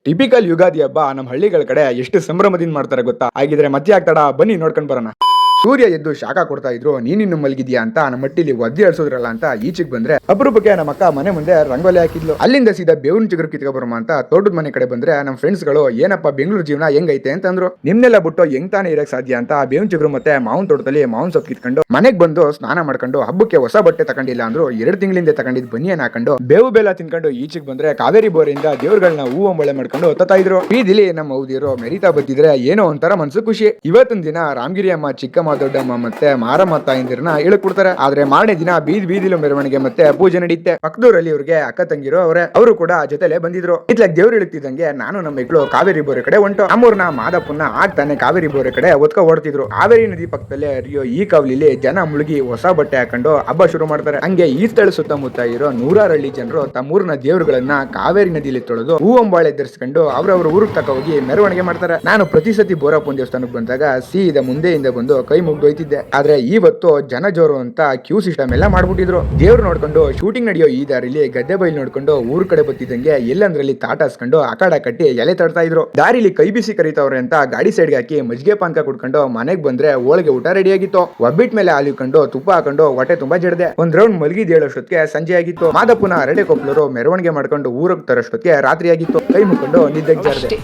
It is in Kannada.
ಟಿಪಿಕಲ್ ಯುಗಾದಿ ಹಬ್ಬ ನಮ್ಮ ಹಳ್ಳಿಗಳ ಕಡೆ ಎಷ್ಟು ಸಂಭ್ರಮದಿಂದ ಮಾಡ್ತಾರೆ ಗೊತ್ತಾ? ಹಾಗಿದ್ರೆ ಮತ್ತೆ ಆಗ್ತಾಡ ಬನ್ನಿ ನೋಡ್ಕೊಂಡು ಬರೋಣ. ಸೂರ್ಯ ಎದ್ದು ಶಾಖ ಕೊಡ್ತಾ ಇದ್ರು, ನೀನಿನ್ನು ಮಲಗಿದ್ಯಾ ಅಂತ ನಮ್ಮ ಮಟ್ಟಿಲಿ ಒದ್ದೆ ಅಳ್ಸೋದ್ರಲ್ಲ ಅಂತ ಈಚೆಗೆ ಬಂದ್ರೆ ಅಪರೂಪಕ್ಕೆ ನಮ್ಮ ಅಕ್ಕ ಮನೆ ಮುಂದೆ ರಂಗೋಲಿ ಹಾಕಿದ್ಲು. ಅಲ್ಲಿಂದ ಸೀದಾ ಬೇವಿನ ಚಿಗುರು ಕಿತ್ಕೊ ಬರೋಮ ಅಂತ ತೋಟದ ಮನೆ ಕಡೆ ಬಂದ್ರೆ ನಮ್ಮ ಫ್ರೆಂಡ್ಸ್ ಗಳು ಏನಪ್ಪ ಬೆಂಗಳೂರು ಜೀವನ ಹೆಂಗೈತೆ ಅಂತಂದ್ರು. ನಿಮ್ನೆಲ್ಲ ಬಿಟ್ಟು ಹೆಂಗ್ ತಾನೇ ಇರಕ್ ಸಾಧ್ಯ ಅಂತ ಬೇವಿನ ಚಿಗುರು ಮತ್ತೆ ಮಾವಿನ ತೋಟದಲ್ಲಿ ಮಾವಿನ ಸೊಪ್ಪು ಕಿತ್ಕೊಂಡು ಮನೆಗ್ ಬಂದು ಸ್ನಾನ ಮಾಡ್ಕೊಂಡು ಹಬ್ಬಕ್ಕೆ ಹೊಸ ಬಟ್ಟೆ ತಗೊಂಡಿಲ್ಲ ಅಂದ್ರು 2 ತಿಂಗಳಿಂದ ತಗೊಂಡಿದ್ ಬನಿಯನ್ ಹಾಕೊಂಡು ಬೇವು ಬೆಲ್ಲ ತಿನ್ಕೊಂಡು ಈಚೆಗೆ ಬಂದ್ರೆ ಕಾವೇರಿ ಬೋರಿಂದ ದೇವ್ರಗಳನ್ನ ಹೂವು ಮೊಳೆ ಮಾಡ್ಕೊಂಡು ಹೊತ್ತಾ ಇದ್ರು. ಬೀದಿಲಿ ನಮ್ಮ ಔದಿರೋ ಮೆರಿತಾ ಬತ್ತಿದ್ರೆ ಏನೋ ಒಂಥರ ಮನ್ಸು ಖುಷಿ. ಇವತ್ತಿನ ದಿನ ರಾಮಗಿರಿ ಅಮ್ಮ, ಚಿಕ್ಕಮ್ಮ, ದೊಡ್ಡಮ್ಮ ಮತ್ತೆ ಮಾರಮ್ಮ ತಾಯಿಂದಿರನ್ನ ಇಳ್ಕೊಡ್ತಾರೆ. ಆದ್ರೆ ಮಾರನೇ ದಿನ ಬೀದಿಲು ಮೆರವಣಿಗೆ ಮತ್ತೆ ಪೂಜೆ ನಡೆಯುತ್ತೆ. ಪಕ್ಕದೂರಲ್ಲಿ ಇವ್ರಿಗೆ ಅಕ್ಕ ತಂಗಿರೋ ಅವರೇ, ಅವರು ಕೂಡ ಜೊತೆಲೆ ಬಂದಿದ್ರು. ಇತ್ಲಾಗ ದೇವ್ರು ಇಳಿತಿದ್ದಂಗೆ ನಾನು ನಮ್ಮ ಮಕ್ಕಳು ಕಾವೇರಿ ಬೋರೆ ಕಡೆ ಹೊಂಟು. ನಮ್ಮೂರ್ನ ಮಾದಪ್ಪನ ಆಗ್ತಾನೆ ಕಾವೇರಿ ಬೋರೆ ಕಡೆ ಒತ್ಕ ಓಡ್ತಿದ್ರು. ಕಾವೇರಿ ನದಿ ಪಕ್ಕದಲ್ಲೇ ಹರಿಯೋ ಈ ಕಾವಲಿಲಿ ಜನ ಮುಳುಗಿ ಹೊಸ ಬಟ್ಟೆ ಹಾಕೊಂಡು ಹಬ್ಬ ಶುರು ಮಾಡ್ತಾರೆ. ಹಂಗೆ ಈ ಸ್ಥಳ ಸುತ್ತಮುತ್ತ ಇರೋ 100 ಹಳ್ಳಿ ಜನರು ತಮ್ಮೂರಿನ ದೇವರುಗಳನ್ನ ಕಾವೇರಿ ನದಿಯಲ್ಲಿ ತೊಳೆದು ಹೂವಂಬಾಳೆ ಧರಿಸ್ಕೊಂಡು ಅವ್ರವ್ರ ಊರಿಗೆ ತಕ ಹೋಗಿ ಮೆರವಣಿಗೆ ಮಾಡ್ತಾರೆ. ನಾನು ಪ್ರತಿ ಸತಿ ಬೋರಪ್ಪನ ದೇವಸ್ಥಾನಕ್ಕೆ ಬಂದಾಗ ಸೀದಾ ಮುಂದೆಯಿಂದ ಬಂದು ಕೈ ಮುಗ್ದೋಯ್ತಿದ್ದೆ. ಆದ್ರೆ ಇವತ್ತು ಜನ ಜೋರು ಅಂತ ಕ್ಯೂ ಸಿಸ್ಟಮ್ ಎಲ್ಲ ಮಾಡ್ಬಿಟ್ಟಿದ್ರು. ದೇವ್ರು ನೋಡ್ಕೊಂಡು ಶೂಟಿಂಗ್ ನಡೆಯೋ ಈ ದಾರಿಲಿ ಗದ್ದೆ ಬೈಲ್ ನೋಡ್ಕೊಂಡು ಊರ್ ಕಡೆ ಬತ್ತಿದಂಗೆ ಎಲ್ಲಂದ್ರಲ್ಲಿ ತಾಟಾಸ್ಕೊಂಡು ಅಕಾಡ ಕಟ್ಟಿ ಎಲೆ ತಡ್ತಾ ಇದ್ರು. ದಾರಿಲಿ ಕೈ ಬಿಸಿ ಕರೀತವ್ರೆ ಅಂತ ಗಾಡಿ ಸೈಡ್ಗೆ ಹಾಕಿ ಮಜ್ಜಿಗೆ ಪಾನಕ ಕುಡ್ಕೊಂಡು ಮನೆಗ್ ಬಂದ್ರೆ ಹೋಳಿಗೆ ಊಟ ರೆಡಿ ಆಗಿತ್ತು. ಒಬ್ಬಿಟ್ ಮೇಲೆ ಹಾಲಿಕೊಂಡು ತುಪ್ಪ ಹಾಕೊಂಡು ಹೊಟ್ಟೆ ತುಂಬಾ ಜಡ್ದೆ. ಒಂದ್ ರೌಂಡ್ ಮಲಗಿದ್ ಹೇಳೋಷ್ಟೊತ್ತಿಗೆ ಸಂಜೆ ಆಗಿತ್ತು. ಮಾದಪ್ಪನ ಅರಡೆ ಕೊಪ್ಪಲರು ಮೆರವಣಿಗೆ ಮಾಡ್ಕೊಂಡು ಊರಿಗೆ ತರೋಷ್ಟೊತ್ತಿಗೆ ರಾತ್ರಿ ಆಗಿತ್ತು. ಕೈ ಮುಕ್ಕೊಂಡು ನಿದ್ದೆಗೆ ಜಾರದೆ.